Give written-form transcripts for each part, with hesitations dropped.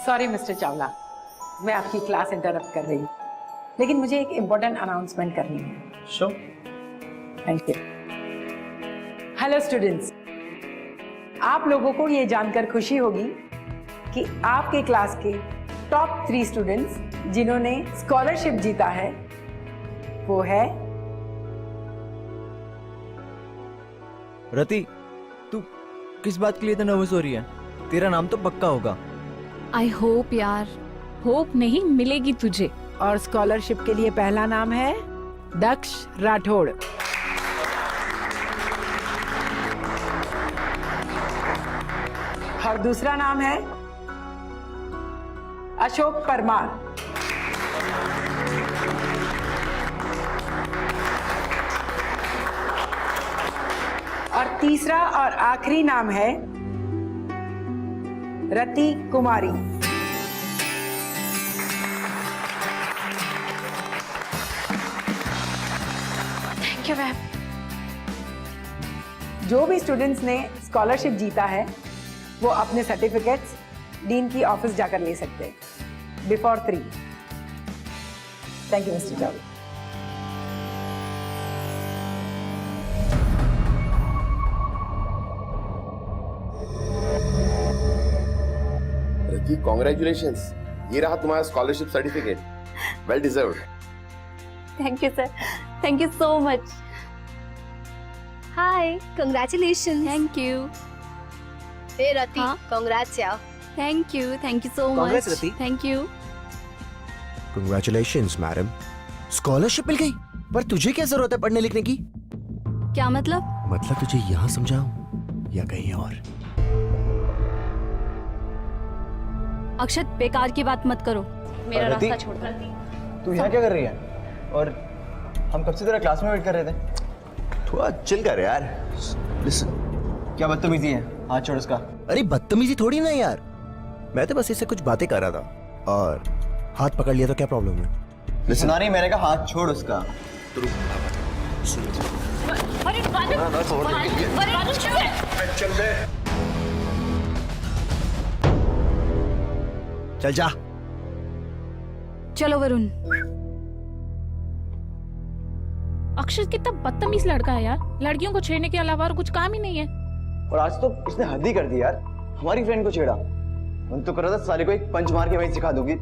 Sorry mister Chawla, मैं आपकी class interrupt कर रही हूँ, लेकिन मुझे एक इम्पोर्टेंट अनाउंसमेंट करनी है। Sure. Thank you. Hello students, आप लोगों को ये जानकर खुशी होगी कि आपके क्लास के टॉप 3 स्टूडेंट्स जिन्होंने स्कॉलरशिप जीता है वो है रति, तू किस बात के लिए इतना नर्वस हो रही है? तेरा नाम तो पक्का होगा। आई होप यार, होप नहीं मिलेगी तुझे। और स्कॉलरशिप के लिए पहला नाम है दक्ष राठौड़। और दूसरा नाम है अशोक परमार। और तीसरा और आखिरी नाम है Rati Kumari. Thank you ma'am. जो भी स्टूडेंट्स ने स्कॉलरशिप जीता है वो अपने सर्टिफिकेट्स डीन की ऑफिस जाकर ले सकते हैं before 3। Thank you mister Chawla. Rati, congratulations, ये रहा तुम्हारा scholarship certificate. Well deserved. Thank you sir, thank you so much. Hi, congratulations. Thank you. Hey Rati, हाँ? कांग्रेट्स यार। Thank you so Congrats, much. Rati. Thank you. Congratulations madam, scholarship मिल गई। पर तुझे क्या जरूरत है पढ़ने लिखने की? क्या मतलब? मतलब तुझे यहाँ समझाऊं या कहीं और? अक्षत, बेकार की बात मत करो। मेरा रति, रास्ता छोड़ दो। तू यहाँ क्या कर रही है? और हम कब से तेरा क्लास में वेट कर रहे थे। थोड़ा चिल कर यार। लिसन, क्या बदतमीजी है? हाथ छोड़ इसका। अरे बदतमीजी थोड़ी ना यार, मैं तो बस इससे कुछ बातें कर रहा था और हाथ पकड़ लिया तो क्या प्रॉब्लम है? सुना नहीं, मैंने कहा हाथ छोड़ उसका। चल जा। चलो वरुण। अक्षत कितना बदतमीज लड़का है यार, लड़कियों को छेड़ने के अलावा और कुछ काम ही नहीं है। और आज तो इसने हद ही कर दी यार, हमारी फ्रेंड को छेड़ा। मन तो कर रहा था साले को एक पंच मार के वहीं सिखा दूंगी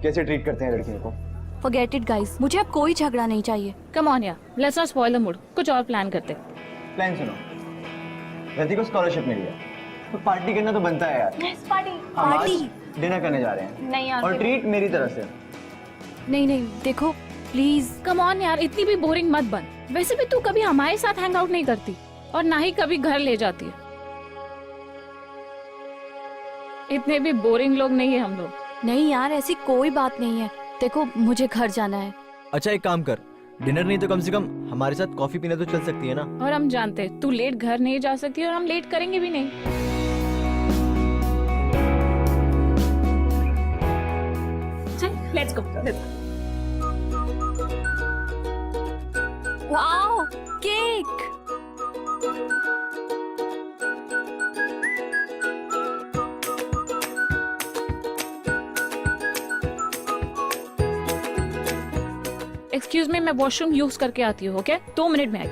कैसे ट्रीट करते हैं लड़कियों को। फॉरगेट इट गाइस, मुझे अब कोई झगड़ा नहीं चाहिए। कम ऑन यार, let's not spoil the mood, कुछ और प्लान करते। प्लान सुनो, रति को स्कॉलरशिप मिली है तो पार्टी करना तो बनता है यार। Next party. हम आज पार्टी? डिनर करने जा रहे हैं। नहीं यार। और ट्रीट मेरी तरफ से। नहीं नहीं, देखो प्लीज। कम ऑन यार, इतनी भी बोरिंग मत बन। वैसे भी तू कभी हमारे साथ हैंग आउट नहीं करती और ना ही कभी घर ले जाती है। इतने भी बोरिंग लोग नहीं है हम लोग। नहीं यार, ऐसी कोई बात नहीं है। देखो मुझे घर जाना है। अच्छा एक काम कर, डिनर नहीं तो कम से कम हमारे साथ कॉफी पीने तो चल सकती है ना। और हम जानते हैं तू लेट घर नहीं जा सकती और हम लेट करेंगे भी नहीं। चल let's go. Wow, cake. Excuse me, मैं वॉशरूम यूज करके आती हूँ। ओके, 2 मिनट में आई।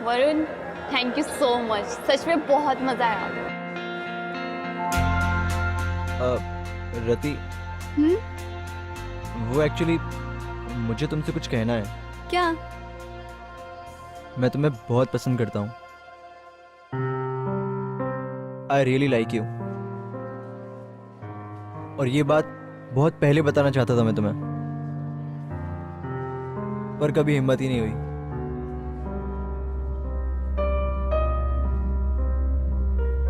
Varun, thank you so much, सच में बहुत मजा आया। रति, वो एक्चुअली मुझे तुमसे कुछ कहना है। क्या? मैं तुम्हें बहुत पसंद करता हूँ। I really like you. और ये बात बहुत पहले बताना चाहता था मैं तुम्हें, पर कभी हिम्मत ही नहीं हुई।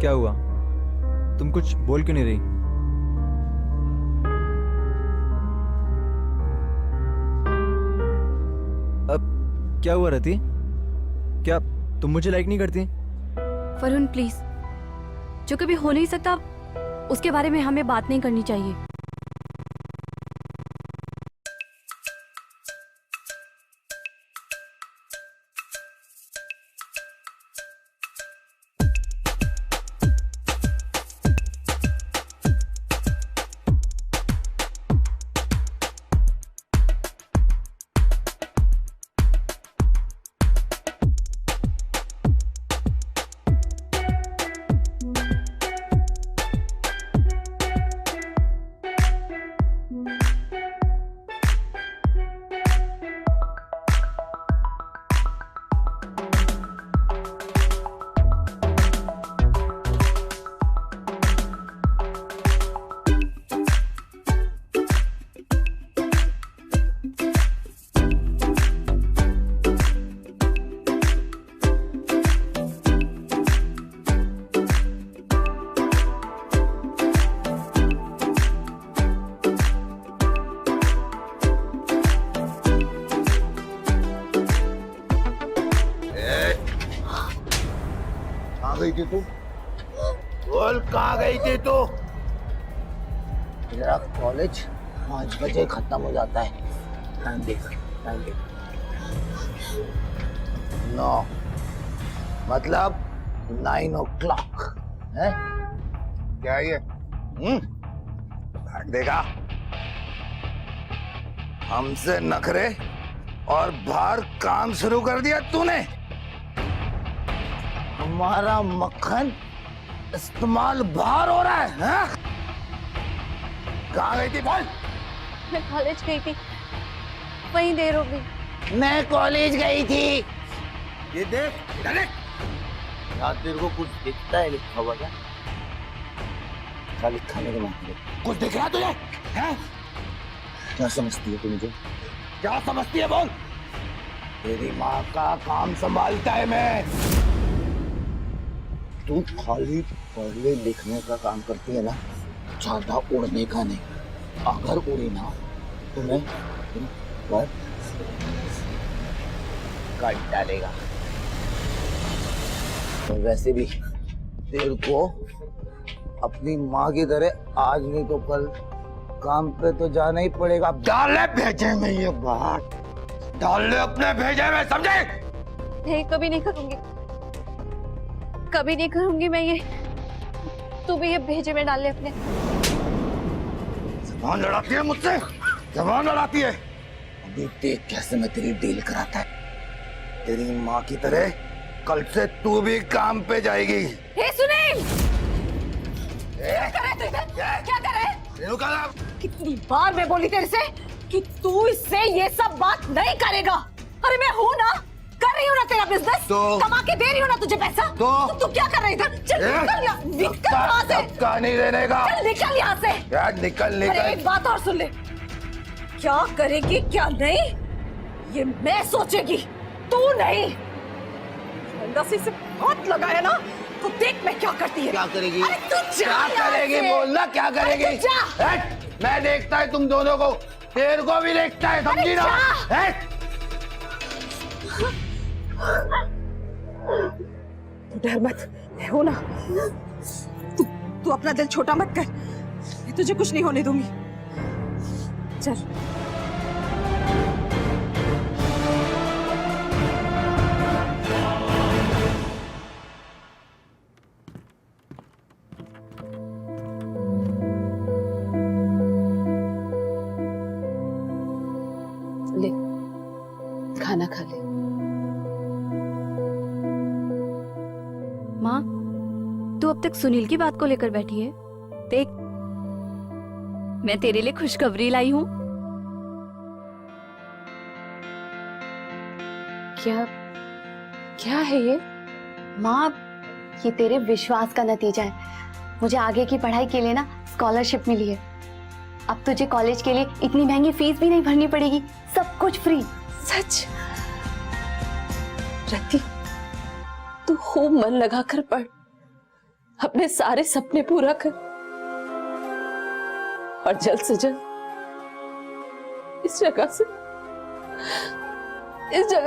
क्या हुआ? तुम कुछ बोल क्यों नहीं रही? अब क्या हुआ रति? क्या तुम मुझे लाइक नहीं करती? वरुण प्लीज, जो कभी हो नहीं सकता उसके बारे में हमें बात नहीं करनी चाहिए। गई थी तू? बोल कहाँ गई थी तू? मेरा कॉलेज 5 बजे खत्म हो जाता है। टाइम देख 9 मतलब 9 o'clock है क्या ये? भाग देगा हमसे नखरे और बाहर काम शुरू कर दिया तूने। हमारा मक्खन इस्तेमाल बाहर हो रहा है, हाँ? कहाँ गई थी बोल? मैं कॉलेज गई थी, वहीं देर हो गई। मैं कॉलेज गई थी। ये देख, इधर देख। यहाँ तेरे को कुछ दिखता है लिखा हुआ क्या? क्या लिखा है मेरे माथे पे? कुछ दिख रहा है तुझे? हैं? क्या समझती है तू मुझे? क्या समझती है बोल? तेरी माँ का काम संभालता है मैं। तू खाली पढ़ने लिखने का काम करती है ना, ज्यादा उड़ने का नहीं। अगर उड़ी ना तो मैं पर काट डालेगा। तो वैसे भी तेरे को अपनी माँ की तरह आज नहीं तो कल काम पे तो जाना ही पड़ेगा। डाले भेजे में ये बात, डाले अपने भेजे में, समझे? नहीं, कभी नहीं करूंगी, कभी नहीं करूंगी मैं ये। तू भी ये भेजे में डाल ले अपने। जबान लड़ाती है मुझसे, जबान लड़ाती है। अभी देख कैसे मैं तेरी डील कराता है। तेरी माँ की तरह कल से तू भी काम पे जाएगी। हे सुनील, क्या कर रहे तू इधर? क्या कर रहे? कितनी बार मैं बोली तेरे से कि तू इससे ये सब बात नहीं करेगा। अरे मैं हूँ ना, कर रही हूँ ना तेरा बिजनेस, तो कमा के दे रही हूँ ना तुझे पैसा। तो तू क्या कर रही इधर? चल निकल यहाँ से। धक्का नहीं देने का। चल निकल यहाँ से। क्या निकल अरे एक बात और सुन ले, क्या करेगी क्या नहीं ये मैं सोचेगी, तू नहीं। अंदाज़े से हाथ लगाया ना तो देख मैं क्या करती है। क्या करेगी? अरे तू जा क्या करेगी यहाँ से। बोलना, क्या करेगी? अरे तू जा। हट, मैं देखता है तुम दोनों को, तेरे को भी देखता है, समझी ना? हट। डर मत, मैं हूं ना। तू अपना दिल छोटा मत कर, मैं तुझे कुछ नहीं होने दूंगी। चल। ले, खाना खा ले। माँ, तू अब तक सुनील की बात को लेकर बैठी है। देख, मैं तेरे लिए खुशखबरी लाई हूँ। क्या क्या है ये? माँ, ये तेरे विश्वास का नतीजा है। मुझे आगे की पढ़ाई के लिए ना स्कॉलरशिप मिली है। अब तुझे कॉलेज के लिए इतनी महंगी फीस भी नहीं भरनी पड़ेगी, सब कुछ फ्री। सच? रति, तू खूब मन लगाकर पढ़, अपने सारे सपने पूरा कर और जल्द से जल्द इस जगह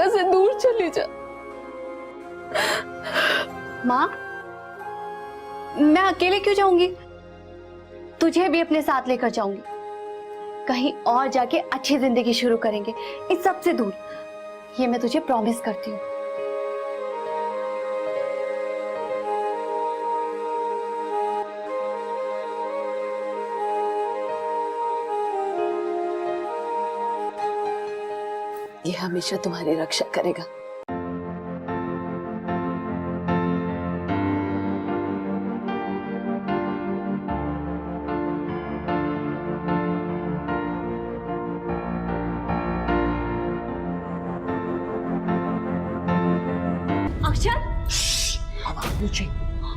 से दूर चली जा। माँ, मैं अकेले क्यों जाऊंगी? तुझे भी अपने साथ लेकर जाऊंगी। कहीं और जाके अच्छी जिंदगी शुरू करेंगे, इस सब से दूर। ये मैं तुझे प्रॉमिस करती हूँ। ये हमेशा तुम्हारी रक्षा करेगा।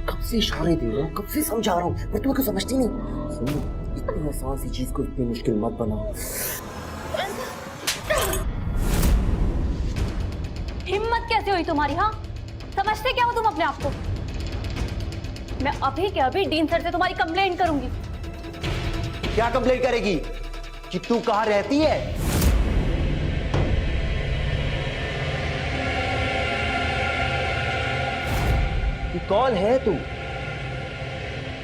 कब से इशारे दे रहा हूँ, कब से समझा रहा हूँ, पर तुम्हें क्यों समझती नहीं? सुनो, इतनी आसान सी चीज को इतनी मुश्किल मत बनाओ। हिम्मत कैसे हुई तुम्हारी? हाँ, समझते क्या हो तुम अपने आप को? मैं अभी के अभी डीन सर से तुम्हारी कंप्लेंट करूंगी। क्या कंप्लेंट करेगी? कि तू कहाँ रहती है? कि कौन है तू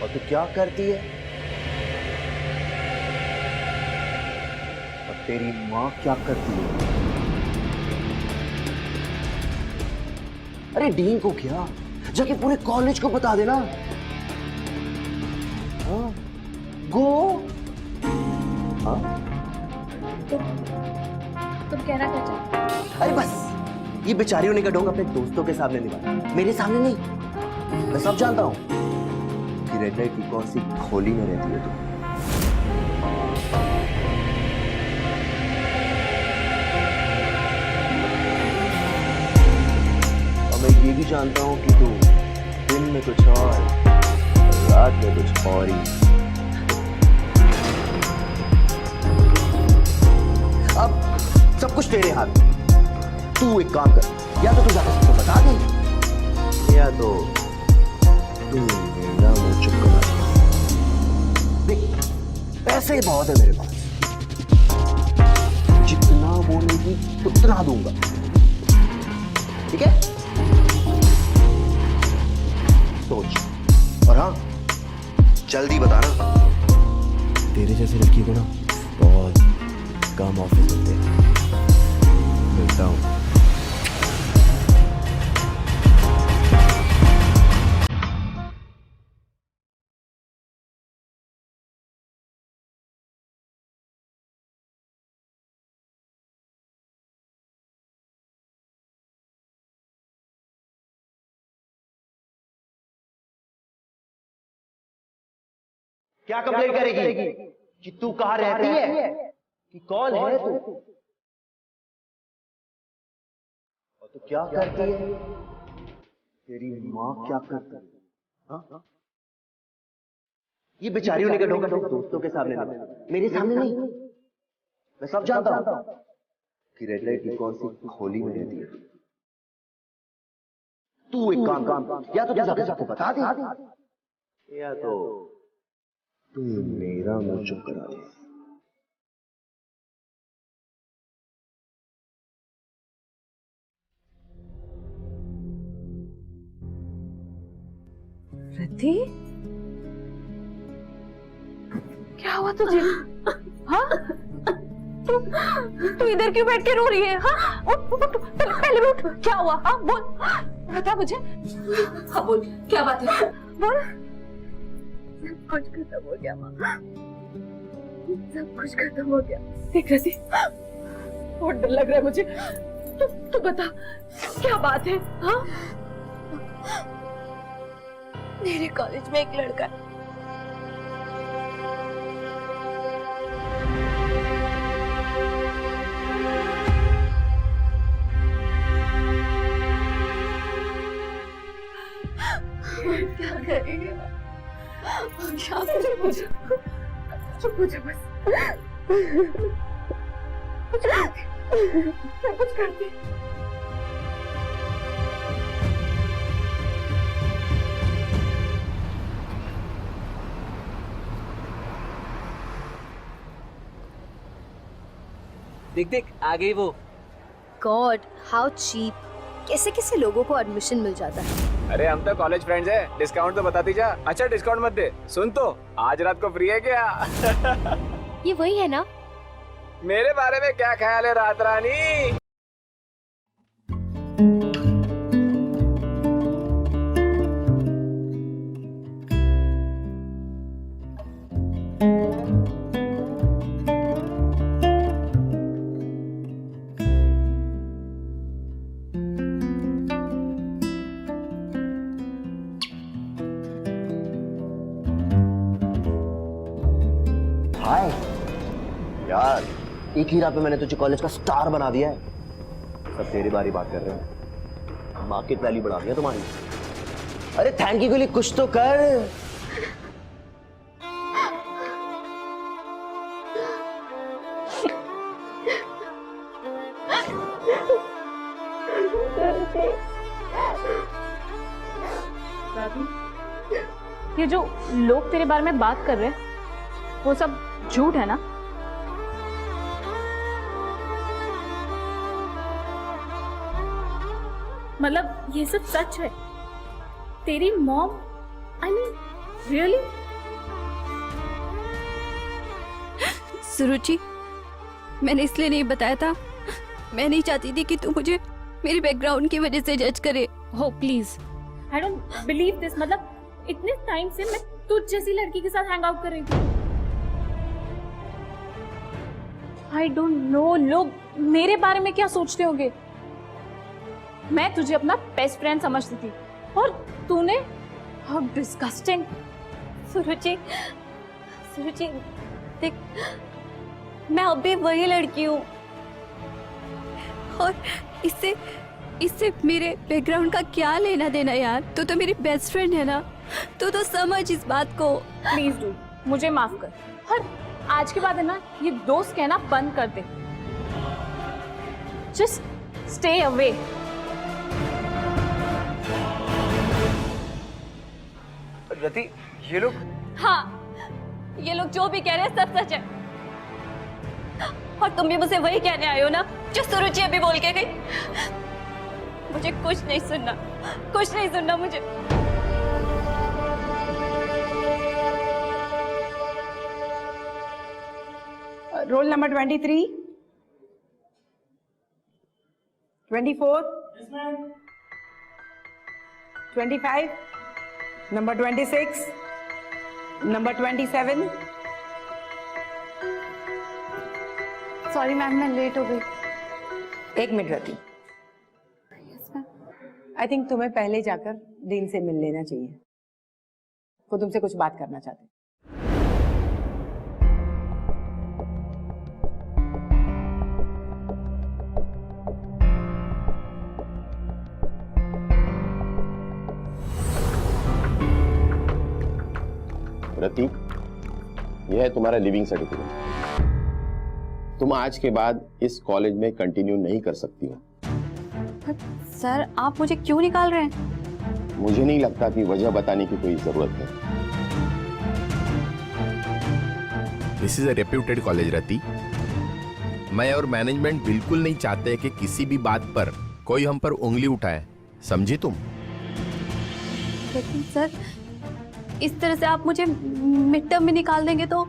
और तू क्या करती है और तेरी माँ क्या करती है? अरे डीन को क्या, जाके पूरे कॉलेज को बता देना। हाँ, गो। हाँ? तुम कहना क्या चाहते? अरे बस, ये बेचारी होने का ढोंग अपने दोस्तों के सामने निभा, मेरे सामने नहीं। मैं सब जानता हूं कि रेड लाइट की कौन सी खोली में रहती है तू। और मैं ये भी जानता हूं कि तू दिन में कुछ और, रात में कुछ और ही। अब सब कुछ तेरे हाथ में। तू एक काम कर, या तो तू जाकर सबको बता दे, या तो तू मेरा मुंह चुप करा दे। देख, पैसे बहुत है मेरे पास, जितना बोलेगी उतना दूंगा, ठीक है? सोच, और हाँ, जल्दी बताना। तेरे जैसे लड़की को ना बहुत कम ऑफिस होते हैं। मिलता हूँ। क्या कंप्लेंट करेगी कि तू कहाँ रहती है, कि कौन है तू और तू क्या करती है? तेरी माँ क्या करती है? हाँ? ये बेचारी होने का ढोंग दोस्तों के सामने नहीं, मेरे सामने नहीं। मैं सब जानता हूं कि रेड लाइट की कौन सी खोली में रहती है। तू एक काम, या तो जाकर सबको बता दे, या तो तू मेरा मुंह चुप करा दे। रिद्धि, क्या हुआ तुझे? हाँ? तू इधर क्यों बैठ के रो रही है? हाँ? उठ, पहले उठ। क्या हुआ? हाँ, बोल, बता मुझे। हाँ बोल, क्या बात है? बोल। सब कुछ खत्म हो गया माँ, सब कुछ खत्म हो गया। देख रही, बहुत डर लग रहा है मुझे। तू बता, क्या बात है? हाँ? मेरे कॉलेज में एक लड़का है, क्या करेंगे? चुप हो जा बस। कुछ करती। देख देख आ गई वो। गॉड हाउ चीप, कैसे कैसे लोगों को एडमिशन मिल जाता है। अरे हम तो कॉलेज फ्रेंड्स हैं, डिस्काउंट तो बताती जा। अच्छा डिस्काउंट मत दे, सुन तो आज रात को फ्री है क्या? ये वही है ना? मेरे बारे में क्या ख्याल है रात रानी? हाय यार, एक ही रात में मैंने तुझे कॉलेज का स्टार बना दिया है। सब तेरे बारे बात कर रहे हैं, मार्केट वैल्यू बढ़ा दिया तुम्हारी। अरे थैंक यू के लिए कुछ तो कर। ये जो लोग तेरे बारे में बात कर रहे हैं वो सब झूठ है ना? मतलब ये सब सच है? तेरी मॉम, आई मीन रियली? सुरुचि, मैंने इसलिए नहीं बताया था, मैं नहीं चाहती थी कि तू मुझे मेरे बैकग्राउंड की वजह से जज करे। हो please, I don't believe this. मतलब इतने टाइम से मैं तुझ जैसी लड़की के साथ हैंग आउट कर रही थी। आई डोंट नो लोग मेरे बारे में क्या सोचते होंगे। मैं तुझे अपना बेस्ट फ्रेंड समझती थी और तूने, हाउ डिस्गस्टिंग। सुरुचि, सुरुचि देख, मैं अब भी वही लड़की हूँ और इससे मेरे बैकग्राउंड का क्या लेना देना यार। तू तो मेरी बेस्ट फ्रेंड है ना, तू तो समझ इस बात को। प्लीज डू, मुझे माफ कर। और आज के बाद है ना, ये दोस्त कहना बंद कर दे। Just stay away. रति, ये लोग? हाँ, ये लोग जो भी कह रहे हैं सब सच है। और तुम भी मुझे वही कहने आए हो ना जो सुरुचि अभी बोल के गई। मुझे कुछ नहीं सुनना, कुछ नहीं सुनना मुझे। Roll number 23, 24, 25, number 26, number 27। Sorry ma'am, मैं लेट हो गई। एक मिनट रति, आई थिंक तुम्हें पहले जाकर डीन से मिल लेना चाहिए। वो तुमसे कुछ बात करना चाहते हैं। रति, यह है तुम्हारा लिविंग सर्टिफिकेट। तुम आज के बाद इस कॉलेज में कंटिन्यू नहीं कर सकती हो। सर, आप मुझे क्यों निकाल रहे हैं? मुझे नहीं लगता कि वजह बताने की कोई जरूरत है। This is a reputed college Rati. मैं और मैनेजमेंट बिल्कुल नहीं चाहते कि किसी भी बात पर कोई हम पर उंगली उठाए, समझी तुम? लेकिन सर, इस तरह से आप मुझे मिड टर्म में निकाल देंगे तो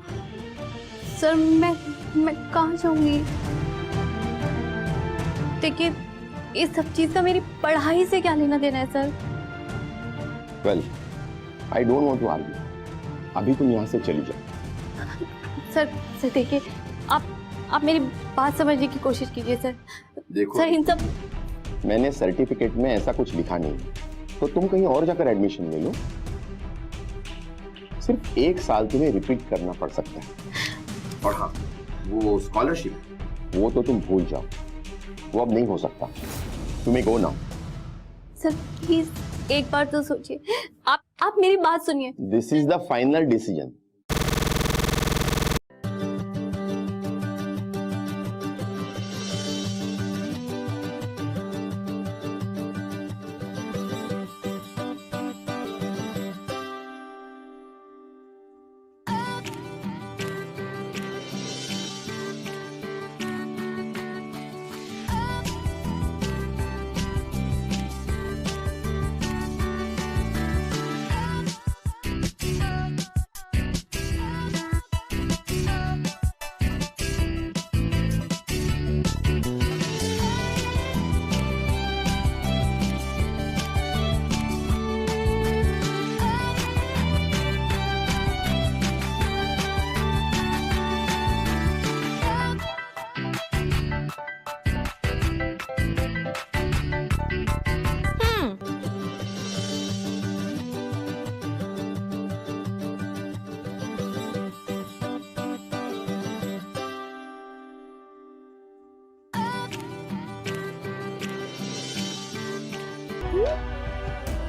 सर मैं कहाँ जाऊंगी? देखिए, इस सब चीज का मेरी पढ़ाई से क्या लेना देना है sir? Well, I don't want to argue. अभी तुम यहाँ से चली जाओ। सर देखिए, आप मेरी बात समझने की कोशिश कीजिए सर। देखो सर, इन सब, मैंने सर्टिफिकेट में ऐसा कुछ लिखा नहीं, तो तुम कहीं और जाकर एडमिशन ले लो। सिर्फ 1 साल तुम्हें रिपीट करना पड़ सकता है। और हाँ, वो स्कॉलरशिप, वो तो तुम भूल जाओ, वो अब नहीं हो सकता। तुम्हें गो नाउ। सर प्लीज एक बार तो सोचिए। आप मेरी बात सुनिए। This is the final decision.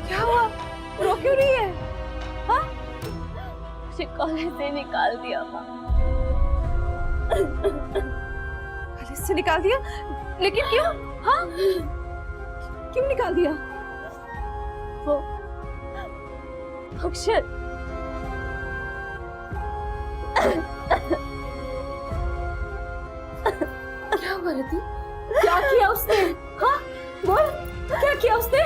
क्या हुआ? रो क्यों रही है? हाँ? मुझे कॉलेज से निकाल दिया माँ। कॉलेज से निकाल दिया? लेकिन क्यों? हाँ? क्यों निकाल दिया? वो अक्षर, क्या हुआ रति? क्या किया उसने? हाँ? बोल, क्या किया उसने?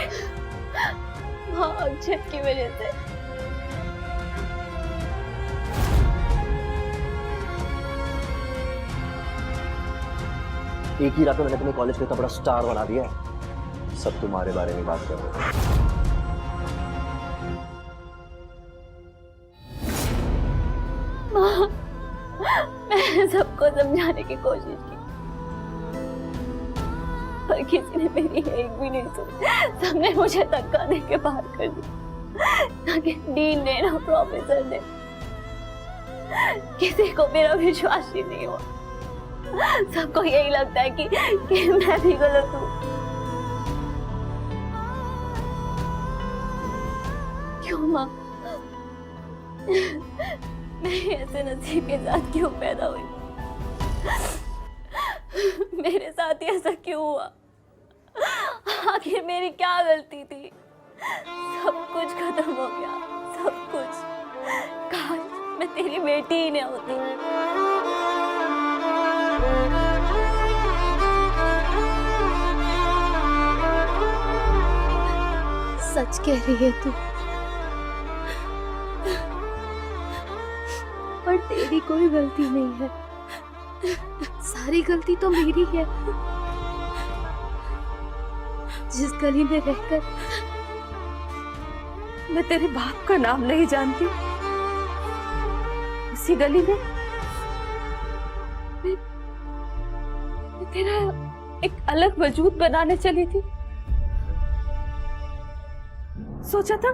हाँ, अक्षत की वजह से। एक ही रात में मैंने अपने कॉलेज को इतना बड़ा स्टार बना दिया है। सब तुम्हारे बारे में बात कर रहे हैं। माँ, मैंने सबको समझाने की कोशिश की, पर किसी ने मेरी एक भी नहीं सुनी। सबने मुझे धक्का दे के बाहर कर दिया, ना कि डीन ने ना प्रोफेसर ने। किसी को मेरा विश्वास ही नहीं हुआ। सबको यही लगता है कि मैं भी गलत हूँ। क्यों माँ? मैं ऐसे नसीब के साथ क्यों पैदा हुई? मेरे साथ ही ऐसा क्यों हुआ? आखिर मेरी क्या गलती थी? सब कुछ खत्म हो गया, सब कुछ। काश मैं तेरी बेटी ही न होती। सच कह रही है तू, पर तेरी कोई गलती नहीं है। सारी गलती तो मेरी है। जिस गली में रहकर मैं तेरे बाप का नाम नहीं जानती, उसी गली में मैं तेरा एक अलग वजूद बनाने चली थी। सोचा था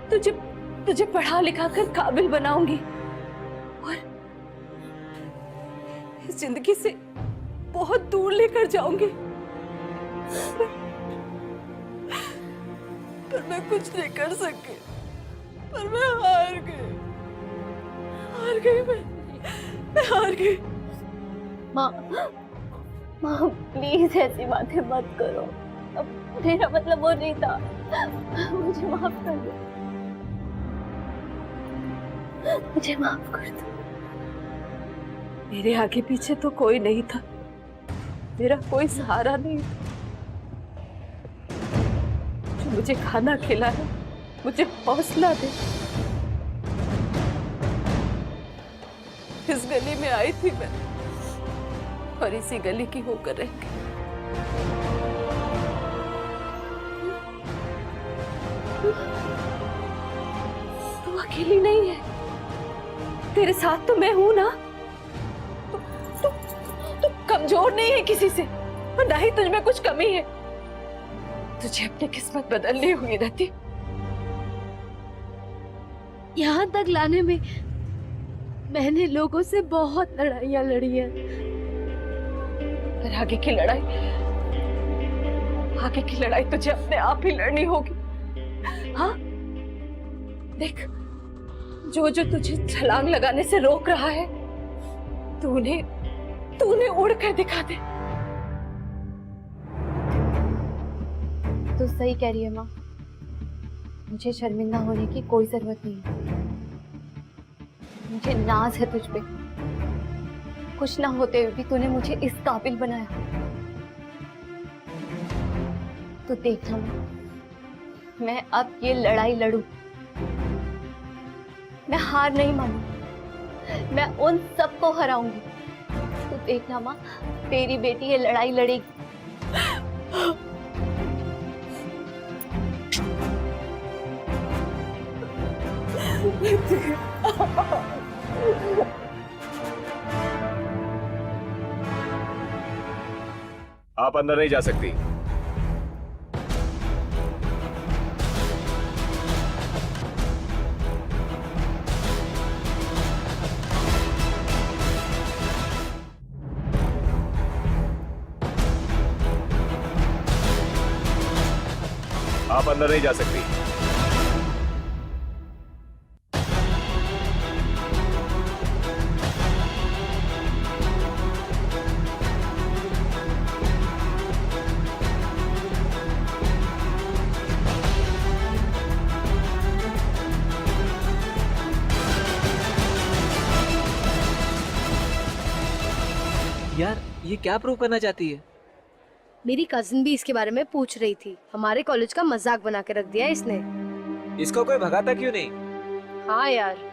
तुझे पढ़ा लिखा कर काबिल बनाऊंगी और इस जिंदगी से बहुत दूर लेकर जाऊंगी, पर मैं कुछ नहीं कर सकी। पर मैं हार गई मैं हार गई। माँ प्लीज ऐसी बातें मत करो। अब मेरा मतलब वो नहीं था। मुझे माफ कर दो, मुझे माफ कर दो। मेरे आगे पीछे तो कोई नहीं था, मेरा कोई सहारा नहीं था। जो मुझे खाना खिलाए, मुझे हौसला दे, इस गली में आई थी मैं, और इसी गली की होकर रह गई। तू अकेली नहीं है, तेरे साथ तो मैं हूं ना। तू कमजोर नहीं है किसी से, और ना ही तुझमें कुछ कमी है। तुझे अपनी किस्मत बदलनी हुई रहती। यहाँ तक लाने में मैंने लोगों से बहुत लड़ाइयां लड़ी हैं, पर आगे की लड़ाई तुझे अपने आप ही लड़नी होगी। हाँ देख, जो तुझे छलांग लगाने से रोक रहा है, तूने उड़ कर दिखा दे। तो सही कह रही है माँ, मुझे शर्मिंदा होने की कोई जरूरत नहीं है। मुझे नाज है तुझ पे, कुछ ना होते हुए भी तूने मुझे इस काबिल बनाया। तो देखना मैं अब ये लड़ाई लड़ूं, मैं हार नहीं मानूं, मैं उन सबको हराऊंगी। तो देखना माँ, तेरी बेटी ये लड़ाई लड़ेगी। आप अंदर नहीं जा सकती। आप अंदर नहीं जा सकती। यार ये क्या प्रूव करना चाहती है? मेरी कजिन भी इसके बारे में पूछ रही थी। हमारे कॉलेज का मजाक बना के रख दिया इसने। इसको कोई भगाता क्यों नहीं? हाँ यार,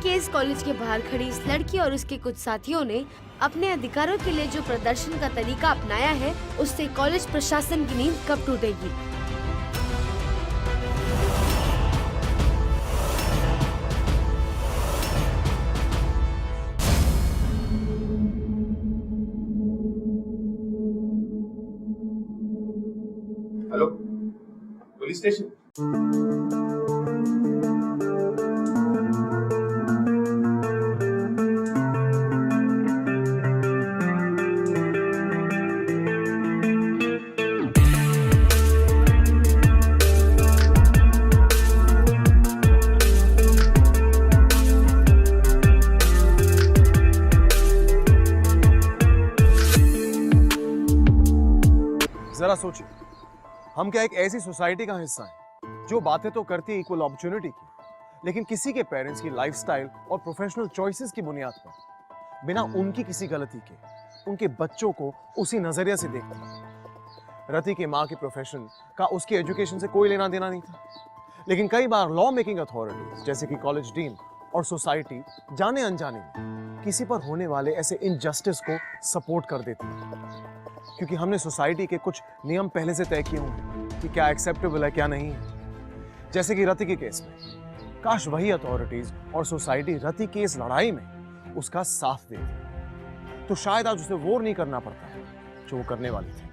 इस कॉलेज के बाहर खड़ी इस लड़की और उसके कुछ साथियों ने अपने अधिकारों के लिए जो प्रदर्शन का तरीका अपनाया है, उससे कॉलेज प्रशासन की नींद कब टूटेगी? Hello, police station. जरा सोचिए, हम क्या एक ऐसी सोसाइटी का हिस्सा हैं जो बातें तो करती है इक्वल अपॉर्चुनिटी की, लेकिन किसी के पेरेंट्स की लाइफस्टाइल और प्रोफेशनल चॉइसेस की बुनियाद पर बिना उनकी किसी गलती के उनके बच्चों को उसी नजरिए से देखते हैं। रति की माँ के प्रोफेशन का उसकी एजुकेशन से कोई लेना देना नहीं था, लेकिन कई बार लॉ मेकिंग अथॉरिटीज जैसे कि कॉलेज डीन और सोसाइटी जाने अनजाने में किसी पर होने वाले ऐसे इनजस्टिस को सपोर्ट कर देती है, क्योंकि हमने सोसाइटी के कुछ नियम पहले से तय किए होंगे कि क्या एक्सेप्टेबल है क्या नहीं है। जैसे कि रति के केस में, काश वही अथॉरिटीज और सोसाइटी रति की इस लड़ाई में उसका साथ देती, तो शायद आज उसे वो नहीं करना पड़ता है जो वो करने वाली थी।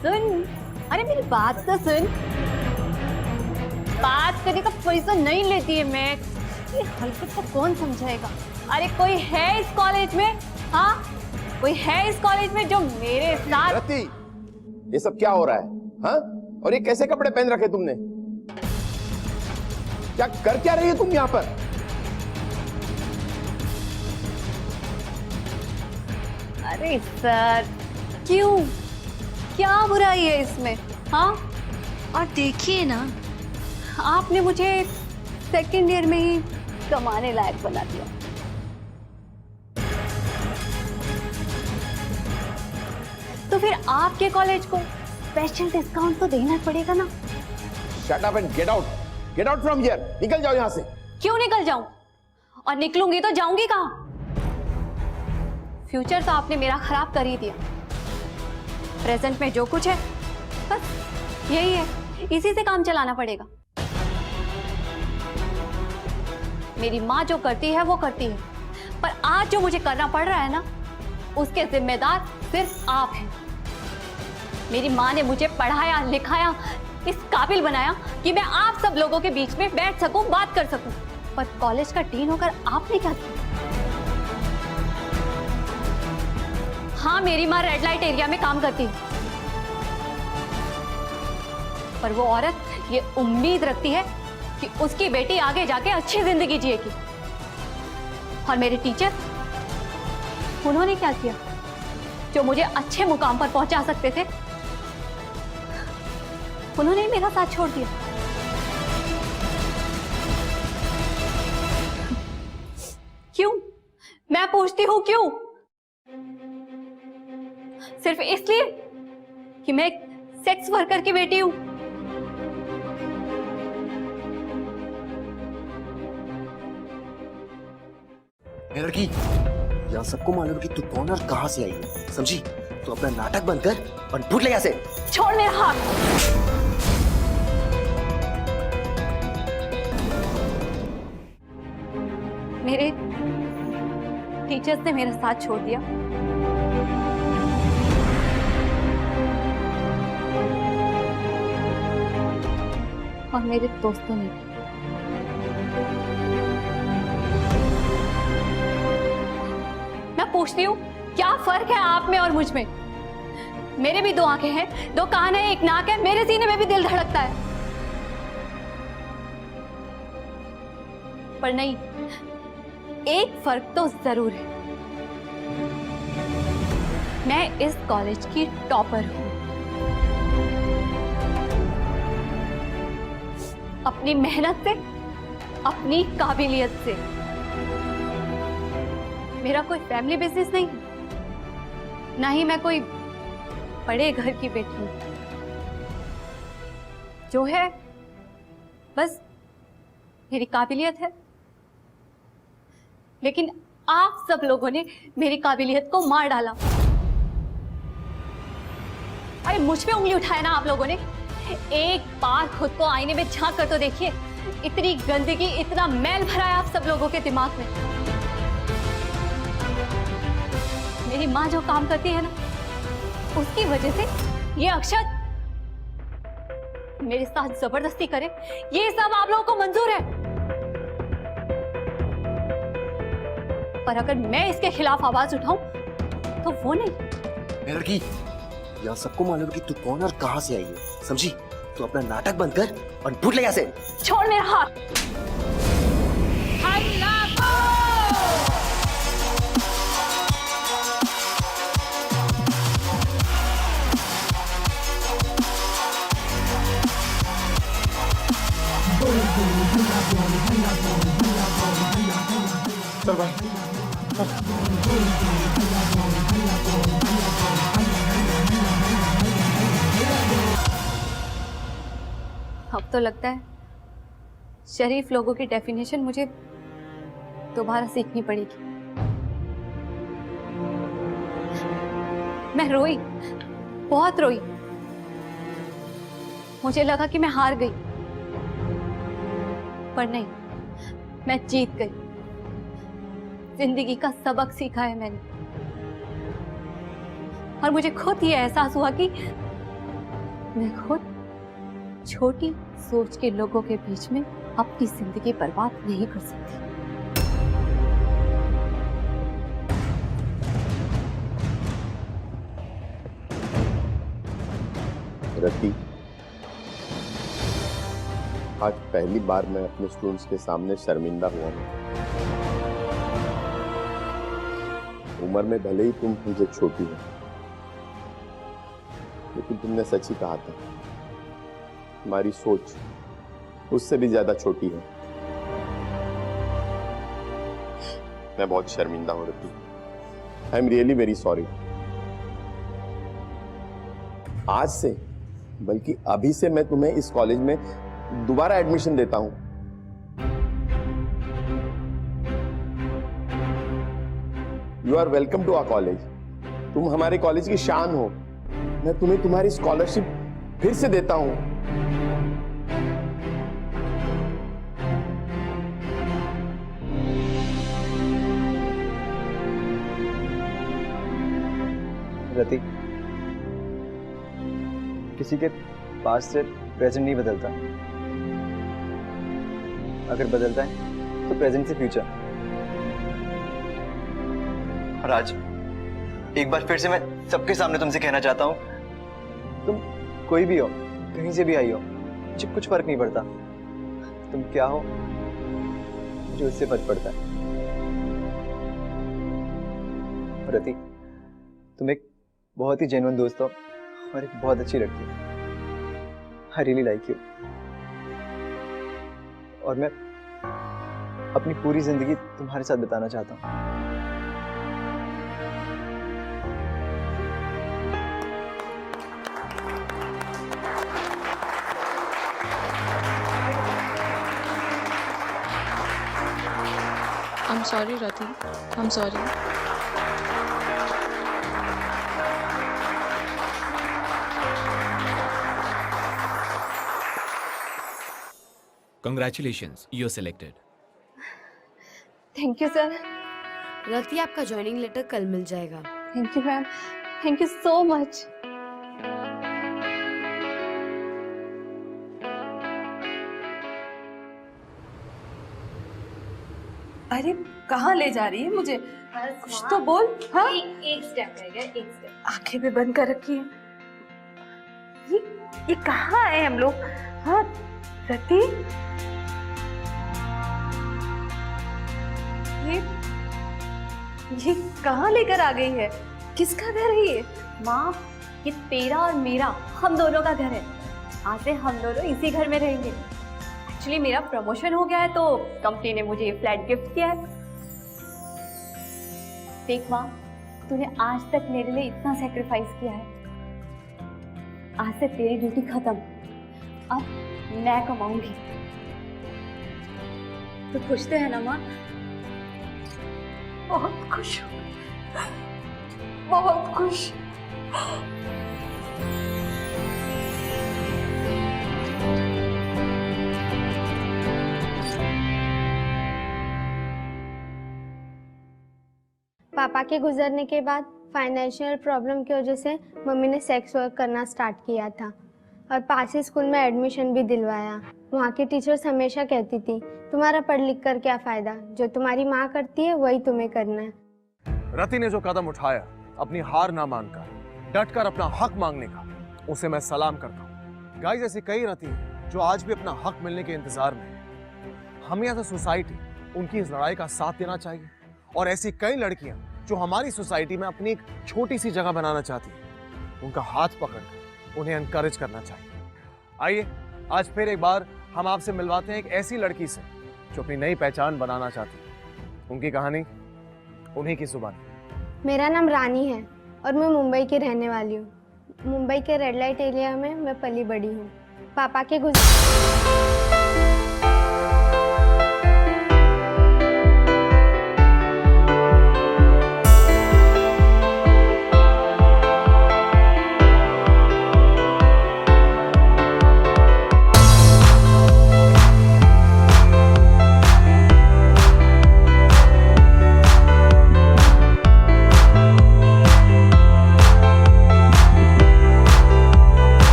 सुन, अरे मेरी बात तो सुन। बात करने का पैसा नहीं लेती है मैं। ये हरकत को कौन समझाएगा? अरे कोई है इस कॉलेज में? हाँ, कोई है इस कॉलेज में जो मेरे साथ? रति, ये सब क्या हो रहा है? हाँ? और ये कैसे कपड़े पहन रखे तुमने? क्या कर क्या रही है तुम यहाँ पर? अरे सर, क्यों? क्या बुराई है इसमें? हाँ, और देखिए ना, आपने मुझे सेकंड ईयर में ही कमाने लायक बना दिया। तो फिर आपके कॉलेज को स्पेशल डिस्काउंट तो देना पड़ेगा ना? Shut up and get out. Get out from here. निकल जाओ यहाँ से। क्यों निकल जाऊं? और निकलूंगी तो जाऊंगी कहाँ? फ्यूचर तो आपने मेरा खराब कर ही दिया। प्रेजेंट में जो कुछ है बस यही है, इसी से काम चलाना पड़ेगा। मेरी माँ जो करती है वो करती है, पर आज जो मुझे करना पड़ रहा है ना, उसके जिम्मेदार सिर्फ आप हैं। मेरी माँ ने मुझे पढ़ाया लिखाया, इस काबिल बनाया कि मैं आप सब लोगों के बीच में बैठ सकूं, बात कर सकूं। पर कॉलेज का डीन होकर आपने क्या किया? हाँ, मेरी माँ रेड लाइट एरिया में काम करती है, पर वो औरत ये उम्मीद रखती है कि उसकी बेटी आगे जाके अच्छी जिंदगी जिएगी। और मेरे टीचर, उन्होंने क्या किया जो मुझे अच्छे मुकाम पर पहुंचा सकते थे? उन्होंने मेरा साथ छोड़ दिया। क्यों? मैं पूछती हूं क्यों? सिर्फ इसलिए कि मैं एक सेक्स वर्कर की बेटी हूं? लड़की, यहाँ सबको मालूम कि तू कौन और कहां से आई है, समझी? तो अपना नाटक बंद कर और फुट ले यहाँ से। छोड़ मेरा हाथ। मेरे टीचर्स ने मेरा साथ छोड़ दिया, और मेरे दोस्तों ने भी। मैं पूछती हूँ, क्या फर्क है आप में और मुझ में? मेरे भी दो आंखें हैं, दो कान हैं, एक नाक है, मेरे सीने में भी दिल धड़कता है। पर नहीं, एक फर्क तो जरूर है। मैं इस कॉलेज की टॉपर हूं। अपनी मेहनत से, अपनी काबिलियत से। मेरा कोई फैमिली बिजनेस नहीं, ना ही मैं कोई बड़े घर की बेटी हूं। जो है बस मेरी काबिलियत है। लेकिन आप सब लोगों ने मेरी काबिलियत को मार डाला। अरे मुझ पे उंगली उठाया ना आप लोगों ने। एक बार खुद को आईने में झांक कर तो देखिए, इतनी गंदगी, इतना मैल भरा है आप सब लोगों के दिमाग में। मेरी माँ जो काम करती है ना, उसकी वजह से ये अक्षत मेरे साथ जबरदस्ती करे, ये सब आप लोगों को मंजूर है। पर अगर मैं इसके खिलाफ आवाज उठाऊं तो वो नहीं। लड़की, यहाँ सबको मालूम कि तू कौन और कहां से आई है, समझी? तो अपना नाटक बंद कर और फुट ले यहाँ से। छोड़ मेरा हाथ। चल भाई। अब तो लगता है शरीफ लोगों की डेफिनेशन मुझे दोबारा सीखनी पड़ेगी। मैं रोई, बहुत रोई। मुझे लगा कि मैं हार गई, पर नहीं, मैं जीत गई। जिंदगी का सबक सीखा है मैंने, और मुझे खुद ये एहसास हुआ कि मैं खुद छोटी सोच के लोगों के बीच में अपनी जिंदगी बर्बाद नहीं कर सकती। रति, आज पहली बार मैं अपने स्टूडेंट्स के सामने शर्मिंदा हुआ हूं। उम्र में भले ही तुम मुझे छोटी हो, लेकिन तुमने सच ही कहा था, तुम्हारी सोच उससे भी ज्यादा छोटी है। मैं बहुत शर्मिंदा हो रही हूँ। I am really very sorry. आज से, बल्कि अभी से मैं तुम्हें इस कॉलेज में दोबारा एडमिशन देता हूं। You are welcome to our college. तुम हमारे कॉलेज की शान हो। मैं तुम्हें तुम्हारी स्कॉलरशिप फिर से देता हूं। रति, किसी के पास से प्रेजेंट नहीं बदलता, अगर बदलता है तो प्रेजेंट से फ्यूचर। और आज एक बार फिर से मैं सबके सामने तुमसे कहना चाहता हूँ, तुम कोई भी हो, कहीं से भी आई हो, मुझे कुछ फर्क नहीं पड़ता। तुम क्या हो मुझे उससे फर्क पड़ता है। रति, तुम एक बहुत ही जेन्युइन दोस्त हो और एक बहुत अच्छी लड़की हो। I really like you. और मैं अपनी पूरी जिंदगी तुम्हारे साथ बिताना चाहता हूँ। I'm sorry, Rati. I'm sorry. Congratulations, you're selected. Thank you sir. Rati, आपका ज्वाइनिंग लेटर कल मिल जाएगा। Thank you ma'am, thank you so much. अरे कहाँ ले जा रही है मुझे? कुछ तो बोल। हाँ, एक स्टेप रह गया, एक स्टेप। आंखें भी बंद कर रखी है। ये कहाँ आए हम लोग? हाँ रति, ये कहाँ लेकर आ गई है? किसका घर है ये? माँ, ये तेरा और मेरा, हम दोनों का घर है। आज से हम दोनों इसी घर में रहेंगे। एक्चुअली मेरा प्रमोशन हो गया है तो कंपनी ने मुझे ये फ्लैट गिफ्ट किया है। देख माँ, तूने आज तक मेरे लिए इतना सैक्रिफाइस किया है। आज से तेरी ड्यूटी खत्म, अब मैं कमाऊंगी। तो खुश तो है ना माँ? बहुत खुश हूँ, बहुत खुश। पापा के गुजरने के बाद फाइनेंशियल प्रॉब्लम की वजह से मम्मी ने सेक्स वर्क करना स्टार्ट किया था और पास ही स्कूल में एडमिशन भी दिलवाया। वहाँ की टीचर्स हमेशा कहती थी, तुम्हारा पढ़ लिख कर क्या फ़ायदा, जो तुम्हारी माँ करती है वही तुम्हें करना है। रति ने जो कदम उठाया अपनी हार ना मानकर, डट कर अपना हक मांगने का, उसे मैं सलाम करता हूँ। गाइस, ऐसी कई रति हैं जो आज भी अपना हक मिलने के इंतजार में हैं। हमें एज अ सोसाइटी उनकी इस लड़ाई का साथ देना चाहिए और ऐसी कई लड़कियां जो हमारी सोसाइटी में अपनी एक छोटी सी जगह बनाना चाहती हैं, उनका हाथ पकड़कर उन्हें एनकरेज करना चाहिए। आइए आज फिर एक बार हम आपसे मिलवाते हैं एक ऐसी लड़की से जो अपनी नई पहचान बनाना चाहती है। उनकी कहानी उन्हीं की जुबान। मेरा नाम रानी है और मैं मुंबई की रहने वाली हूँ। मुंबई के रेड लाइट एरिया में मैं पली बड़ी हूँ। पापा के गुजर